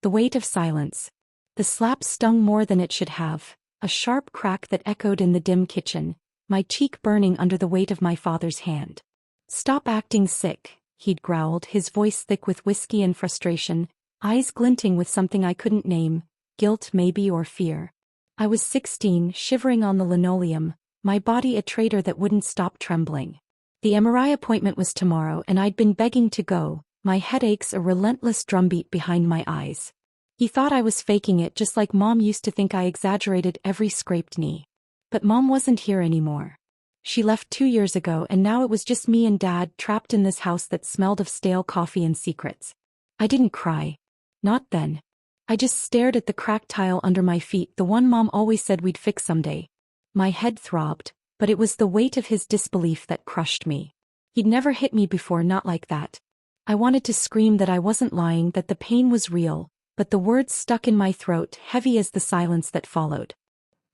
The weight of silence. The slap stung more than it should have, a sharp crack that echoed in the dim kitchen, my cheek burning under the weight of my father's hand. "Stop acting sick," he'd growled, his voice thick with whiskey and frustration, eyes glinting with something I couldn't name, guilt maybe or fear. I was 16, shivering on the linoleum, my body a traitor that wouldn't stop trembling. The MRI appointment was tomorrow and I'd been begging to go, my headaches a relentless drumbeat behind my eyes. He thought I was faking it just like Mom used to think I exaggerated every scraped knee. But Mom wasn't here anymore. She left 2 years ago and now it was just me and Dad trapped in this house that smelled of stale coffee and secrets. I didn't cry. Not then. I just stared at the cracked tile under my feet, the one Mom always said we'd fix someday. My head throbbed, but it was the weight of his disbelief that crushed me. He'd never hit me before, not like that. I wanted to scream that I wasn't lying, that the pain was real, but the words stuck in my throat, heavy as the silence that followed.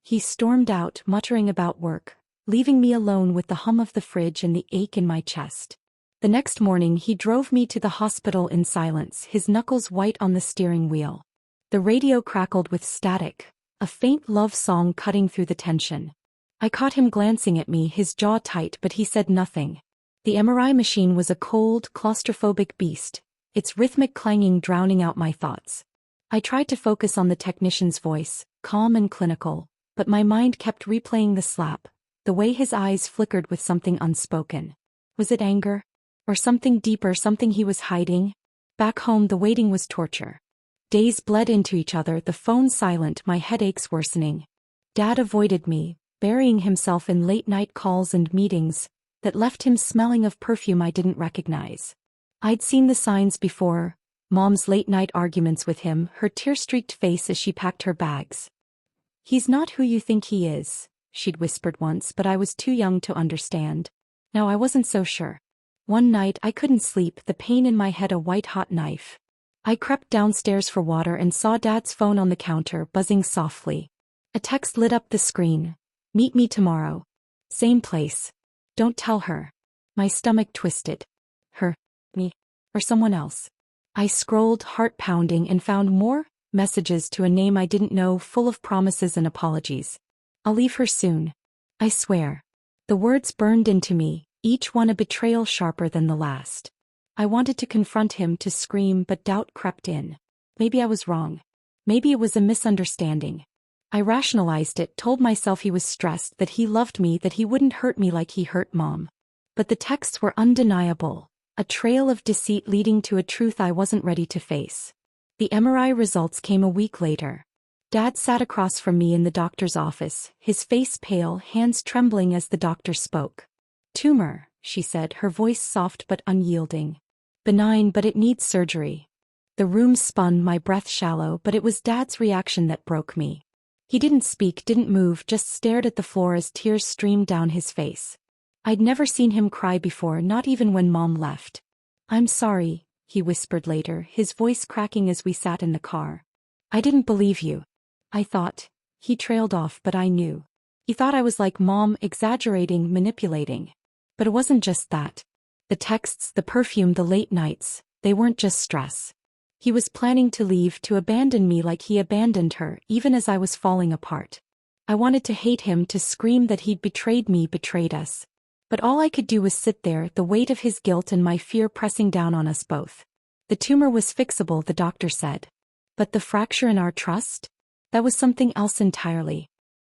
He stormed out, muttering about work, leaving me alone with the hum of the fridge and the ache in my chest. The next morning he drove me to the hospital in silence, his knuckles white on the steering wheel. The radio crackled with static, a faint love song cutting through the tension. I caught him glancing at me, his jaw tight, but he said nothing. The MRI machine was a cold, claustrophobic beast, its rhythmic clanging drowning out my thoughts. I tried to focus on the technician's voice, calm and clinical, but my mind kept replaying the slap, the way his eyes flickered with something unspoken. Was it anger? Or something deeper, something he was hiding? Back home the waiting was torture. Days bled into each other, the phone silent, my headaches worsening. Dad avoided me, burying himself in late-night calls and meetings that left him smelling of perfume I didn't recognize. I'd seen the signs before, Mom's late-night arguments with him, her tear-streaked face as she packed her bags. "He's not who you think he is," she'd whispered once, but I was too young to understand. Now I wasn't so sure. One night I couldn't sleep, the pain in my head a white-hot knife. I crept downstairs for water and saw Dad's phone on the counter, buzzing softly. A text lit up the screen. "Meet me tomorrow. Same place. Don't tell her." My stomach twisted. Her? Me? Or someone else? I scrolled, heart pounding, and found more messages to a name I didn't know, full of promises and apologies. "I'll leave her soon. I swear." The words burned into me, each one a betrayal sharper than the last. I wanted to confront him, to scream, but doubt crept in. Maybe I was wrong. Maybe it was a misunderstanding. I rationalized it, told myself he was stressed, that he loved me, that he wouldn't hurt me like he hurt Mom. But the texts were undeniable, a trail of deceit leading to a truth I wasn't ready to face. The MRI results came a week later. Dad sat across from me in the doctor's office, his face pale, hands trembling as the doctor spoke. "Tumor," she said, her voice soft but unyielding. "Benign, but it needs surgery." The room spun, my breath shallow, but it was Dad's reaction that broke me. He didn't speak, didn't move, just stared at the floor as tears streamed down his face. I'd never seen him cry before, not even when Mom left. "I'm sorry," he whispered later, his voice cracking as we sat in the car. "I didn't believe you. I thought..." He trailed off, but I knew. He thought I was like Mom, exaggerating, manipulating. But it wasn't just that. The texts, the perfume, the late nights, they weren't just stress. He was planning to leave, to abandon me like he abandoned her, even as I was falling apart. I wanted to hate him, to scream that he'd betrayed me, betrayed us. But all I could do was sit there, the weight of his guilt and my fear pressing down on us both. The tumor was fixable, the doctor said. But the fracture in our trust? That was something else entirely.